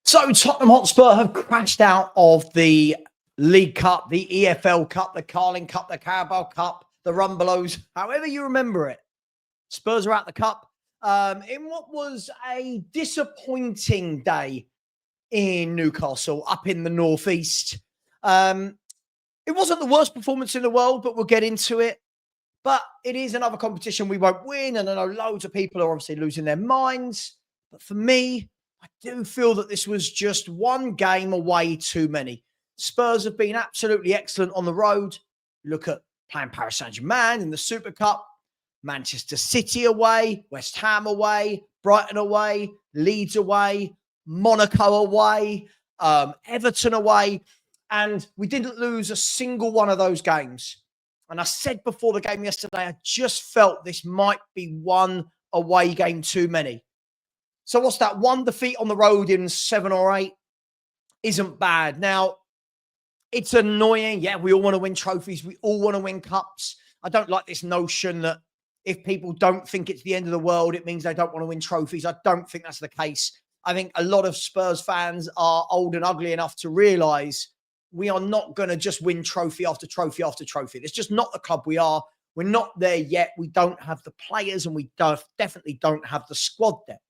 So Tottenham Hotspur have crashed out of the League Cup, the EFL Cup, the Carling Cup, the Carabao Cup, the Rumbelows, however you remember it. Spurs are out the cup in what was a disappointing day in Newcastle, up in the northeast. It wasn't the worst performance in the world, but we'll get into it. But it is another competition we won't win, and I know loads of people are obviously losing their minds. But for me, I do feel that this was just one game away too many. Spurs have been absolutely excellent on the road. Look at playing Paris Saint-Germain in the Super Cup, Manchester City away, West Ham away, Brighton away, Leeds away, Monaco away, Everton away. And we didn't lose a single one of those games. And I said before the game yesterday, I just felt this might be one away game too many. So what's that? One defeat on the road in 7 or 8 isn't bad. Now, it's annoying. Yeah, we all want to win trophies. We all want to win cups. I don't like this notion that if people don't think it's the end of the world, it means they don't want to win trophies. I don't think that's the case. I think a lot of Spurs fans are old and ugly enough to realise we are not going to just win trophy after trophy after trophy. It's just not the club we are. We're not there yet. We don't have the players and we definitely don't have the squad depth.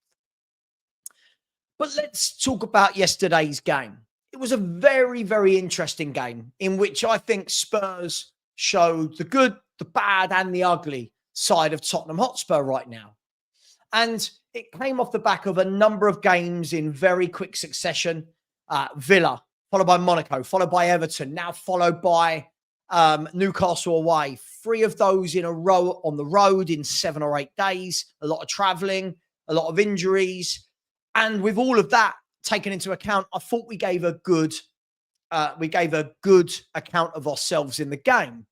But let's talk about yesterday's game. It was a very, very interesting game in which I think Spurs showed the good, the bad and the ugly side of Tottenham Hotspur right now. And it came off the back of a number of games in very quick succession. Villa, followed by Monaco, followed by Everton, now followed by Newcastle away. 3 of those in a row on the road in 7 or 8 days. A lot of travelling, a lot of injuries. And with all of that taken into account, I thought we gave a good account of ourselves in the game.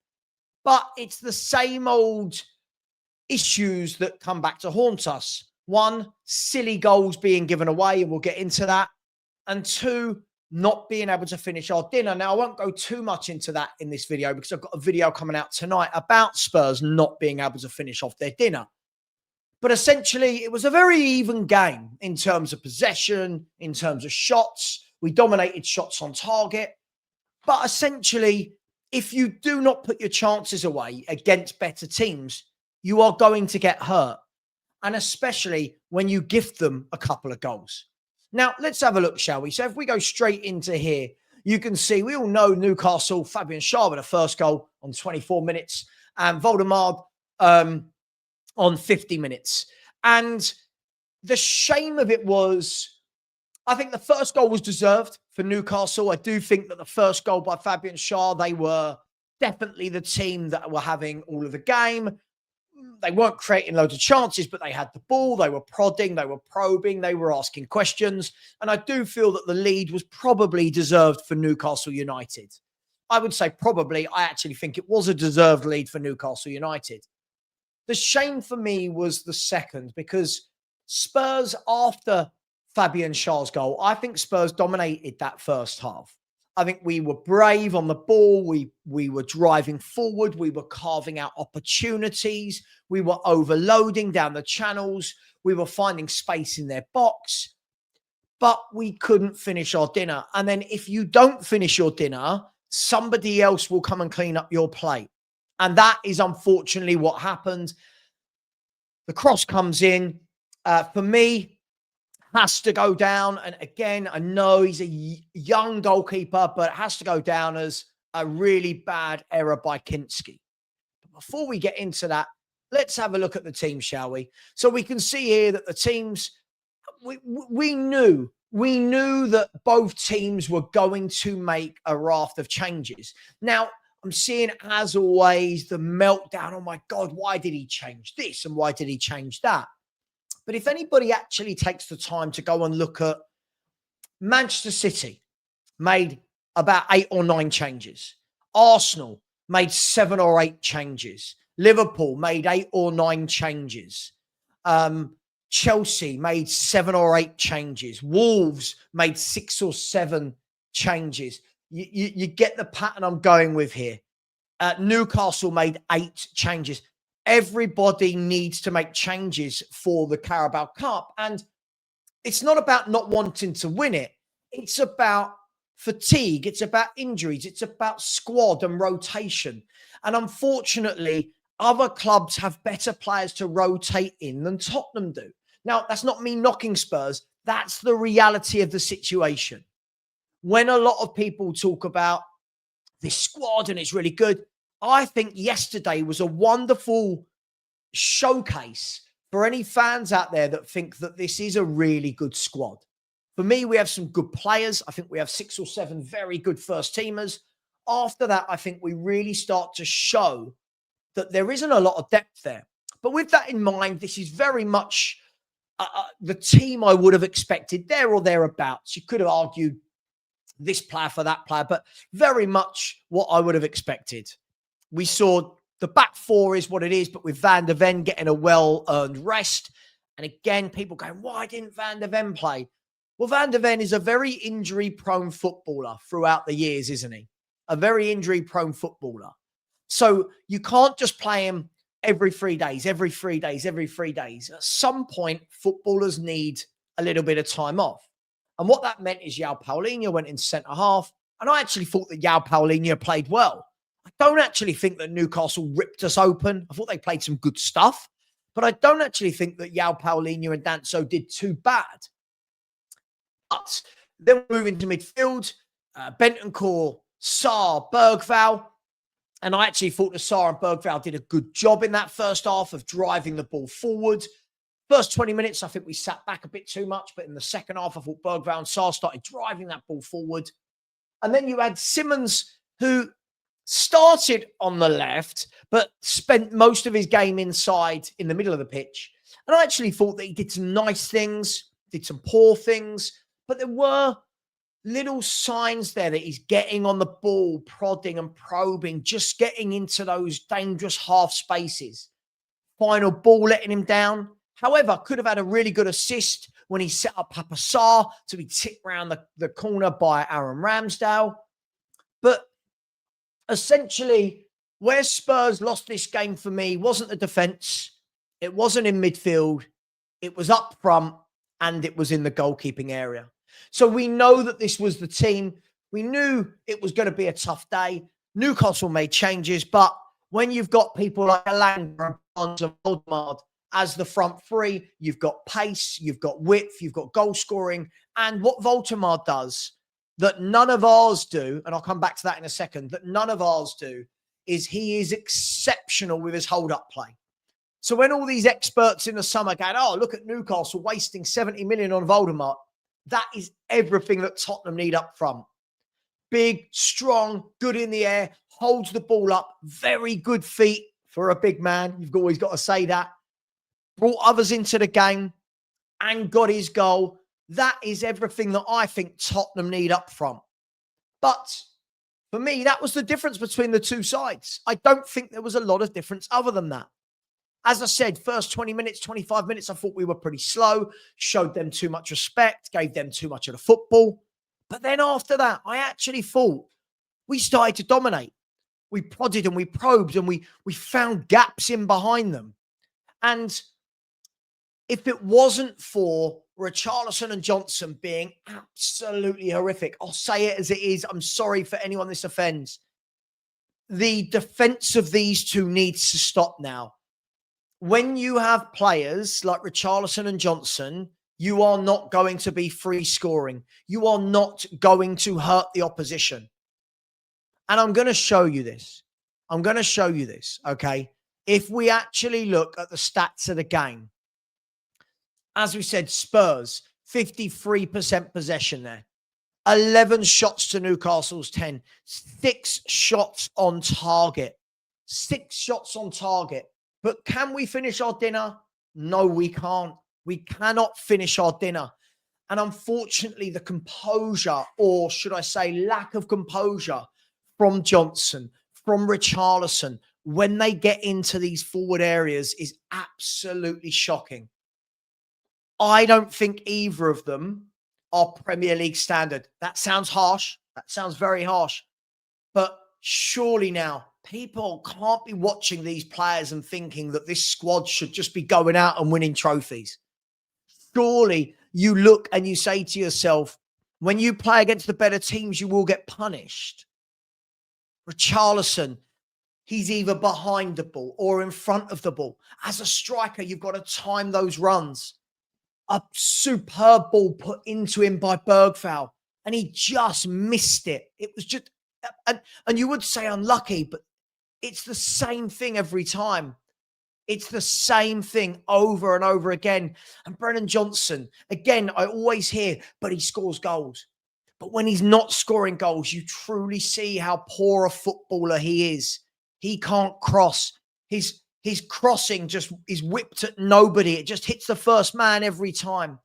But it's the same old issues that come back to haunt us. 1, silly goals being given away, and we'll get into that. And 2, not being able to finish our dinner. Now, I won't go too much into that in this video because I've got a video coming out tonight about Spurs not being able to finish off their dinner. But essentially, it was a very even game in terms of possession, in terms of shots. We dominated shots on target. But essentially, if you do not put your chances away against better teams, you are going to get hurt. And especially when you gift them a couple of goals. Now, let's have a look, shall we? So if we go straight into here, you can see, we all know Newcastle, Fabian Schär with the first goal on 24 minutes and Voldemar on 50 minutes. And the shame of it was, I think the first goal was deserved for Newcastle. I do think that the first goal by Fabian Schär, they were definitely the team that were having all of the game. They weren't creating loads of chances, but they had the ball. They were prodding, they were probing, they were asking questions. And I do feel that the lead was probably deserved for Newcastle United. I would say probably. I actually think it was a deserved lead for Newcastle United. The shame for me was the second, because Spurs, after Fabian Schär's goal, I think Spurs dominated that first half. I think we were brave on the ball. We were driving forward. We were carving out opportunities. We were overloading down the channels. We were finding space in their box. But we couldn't finish our dinner. And then if you don't finish your dinner, somebody else will come and clean up your plate. And that is unfortunately what happened. The cross comes in. For me, has to go down. And again, I know he's a young goalkeeper, but it has to go down as a really bad error by Kinski. But before we get into that, let's have a look at the team, shall we? So we can see here that the teams, we knew that both teams were going to make a raft of changes. Now, I'm seeing, as always, the meltdown. Oh my God, why did he change this? And why did he change that? But if anybody actually takes the time to go and look at Manchester City, made about 8 or 9 changes. Arsenal made 7 or 8 changes. Liverpool made 8 or 9 changes. Chelsea made 7 or 8 changes. Wolves made 6 or 7 changes. You get the pattern I'm going with here. Newcastle made 8 changes. Everybody needs to make changes for the Carabao Cup. And it's not about not wanting to win it. It's about fatigue. It's about injuries. It's about squad and rotation. And unfortunately, other clubs have better players to rotate in than Tottenham do. Now, that's not me knocking Spurs. That's the reality of the situation. When a lot of people talk about this squad and it's really good, I think yesterday was a wonderful showcase for any fans out there that think that this is a really good squad. For me, we have some good players. I think we have 6 or 7 very good first teamers. After that, I think we really start to show that there isn't a lot of depth there. But with that in mind, this is very much the team I would have expected there or thereabouts. You could have argued this player for that player, but very much what I would have expected. We saw the back four is what it is, but with Van der Ven getting a well-earned rest. And again, people going, why didn't Van der Ven play? Well, Van der Ven is a very injury-prone footballer throughout the years, isn't he? A very injury-prone footballer. So you can't just play him every 3 days, every 3 days, every 3 days. At some point, footballers need a little bit of time off. And what that meant is João Paulinho went in centre-half. And I actually thought that João Paulinho played well. I don't actually think that Newcastle ripped us open. I thought they played some good stuff. But I don't actually think that João Paulinho and Danso did too bad. But then moving to midfield, Bentancur, Sarr, Bergvall. And I actually thought that Sarr and Bergvall did a good job in that first half of driving the ball forward. First 20 minutes, I think we sat back a bit too much. But in the second half, I thought Bergvall and Sarr started driving that ball forward. And then you had Simmons, who started on the left, but spent most of his game inside in the middle of the pitch. And I actually thought that he did some nice things, did some poor things. But there were little signs there that he's getting on the ball, prodding and probing, just getting into those dangerous half spaces. Final ball letting him down. However, could have had a really good assist when he set up Papa Sarr to be tipped around the corner by Aaron Ramsdale. But essentially, where Spurs lost this game for me wasn't the defence. It wasn't in midfield. It was up front and it was in the goalkeeping area. So we know that this was the team. We knew it was going to be a tough day. Newcastle made changes, but when you've got people like Alanga and Voldemard as the front three, you've got pace, you've got width, you've got goal scoring. And what Voldemard does that none of ours do, and I'll come back to that in a second, that none of ours do, is he is exceptional with his hold-up play. So when all these experts in the summer go, oh, look at Newcastle wasting 70 million on Voldemard, that is everything that Tottenham need up front. Big, strong, good in the air, holds the ball up, very good feet for a big man. You've always got to say that. Brought others into the game and got his goal. That is everything that I think Tottenham need up front. But for me, that was the difference between the two sides. I don't think there was a lot of difference other than that. As I said, first 20 minutes, 25 minutes, I thought we were pretty slow, showed them too much respect, gave them too much of the football. But then after that, I actually thought we started to dominate. We prodded and we probed and we found gaps in behind them. And if it wasn't for Richarlison and Johnson being absolutely horrific, I'll say it as it is. I'm sorry for anyone this offends. The defense of these two needs to stop now. When you have players like Richarlison and Johnson, you are not going to be free scoring. You are not going to hurt the opposition. And I'm going to show you this. Okay? If we actually look at the stats of the game, as we said, Spurs, 53% possession there. 11 shots to Newcastle's 10. 6 shots on target. 6 shots on target. But can we finish our dinner? No, we can't. We cannot finish our dinner. And unfortunately, the composure, or should I say lack of composure from Johnson, from Richarlison, when they get into these forward areas is absolutely shocking. I don't think either of them are Premier League standard. That sounds harsh. That sounds very harsh. But surely now, people can't be watching these players and thinking that this squad should just be going out and winning trophies. Surely you look and you say to yourself, When you play against the better teams, you will get punished. Richarlison, he's either behind the ball or in front of the ball. As a striker, you've got to time those runs. A superb ball put into him by Bergfowl, and he just missed it. It was just, and you would say unlucky, but it's the same thing every time. It's the same thing over and over again. And Brennan Johnson, again, I always hear, but he scores goals. But when he's not scoring goals, you truly see how poor a footballer he is. He can't cross. His crossing just is whipped at nobody. It just hits the first man every time.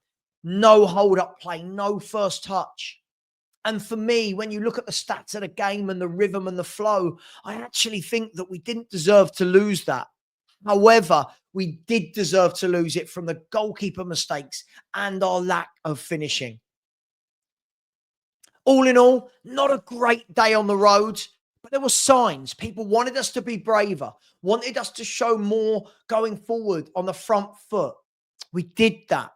No hold-up play, no first touch. And for me, when you look at the stats of the game and the rhythm and the flow, I actually think that we didn't deserve to lose that. However, we did deserve to lose it from the goalkeeper mistakes and our lack of finishing. All in all, not a great day on the road, but there were signs. People wanted us to be braver, wanted us to show more going forward on the front foot. We did that.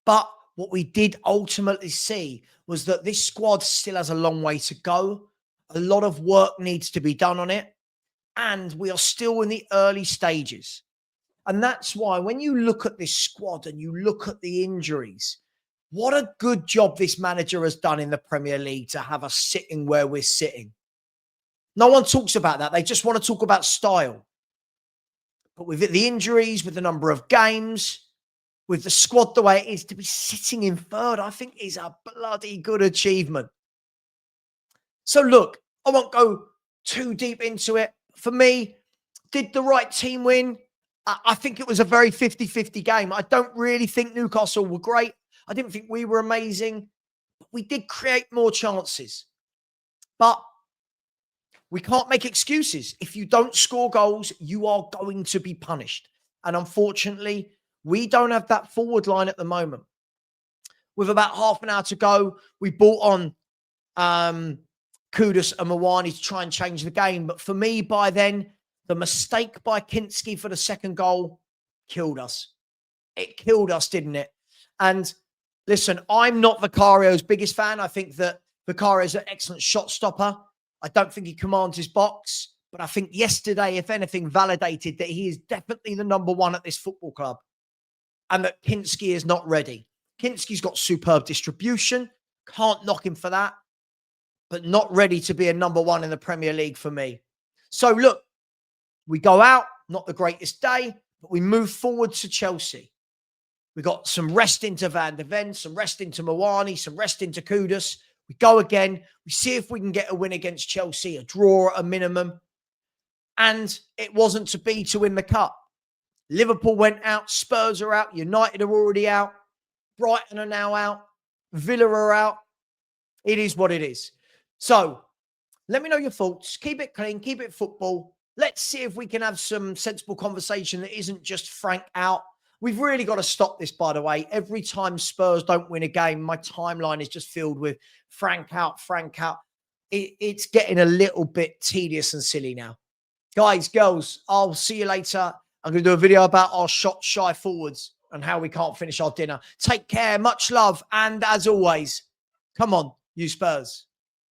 But what we did ultimately see was that this squad still has a long way to go. A lot of work needs to be done on it. And we are still in the early stages. And that's why when you look at this squad and you look at the injuries, what a good job this manager has done in the Premier League to have us sitting where we're sitting. No one talks about that. They just want to talk about style. But with the injuries, with the number of games, with the squad the way it is, to be sitting in third, I think is a bloody good achievement. So look, I won't go too deep into it. For me, did the right team win? I think it was a very 50-50 game. I don't really think Newcastle were great. I didn't think we were amazing. But we did create more chances. But we can't make excuses. If you don't score goals, you are going to be punished. And unfortunately, we don't have that forward line at the moment. With about half an hour to go, we brought on Kudus and Mawani to try and change the game. But for me, by then, the mistake by Kinski for the second goal killed us. It killed us, didn't it? And listen, I'm not Vicario's biggest fan. I think that Vicario's an excellent shot stopper. I don't think he commands his box. But I think yesterday, if anything, validated that he is definitely the number one at this football club. And that Kinski is not ready. Kinski's got superb distribution. Can't knock him for that. But not ready to be a number one in the Premier League for me. So look, we go out, not the greatest day, but we move forward to Chelsea. We got some rest into Van de Ven, some rest into Mawani, some rest into Kudus. We go again. We see if we can get a win against Chelsea, a draw at a minimum. And it wasn't to be to win the cup. Liverpool went out. Spurs are out. United are already out. Brighton are now out. Villa are out. It is what it is. So let me know your thoughts. Keep it clean. Keep it football. Let's see if we can have some sensible conversation that isn't just Frank out. We've really got to stop this, by the way. Every time Spurs don't win a game, my timeline is just filled with Frank out, Frank out. It's getting a little bit tedious and silly now. Guys, girls, I'll see you later. I'm going to do a video about our shot-shy forwards and how we can't finish our dinner. Take care. Much love. And as always, come on, you Spurs.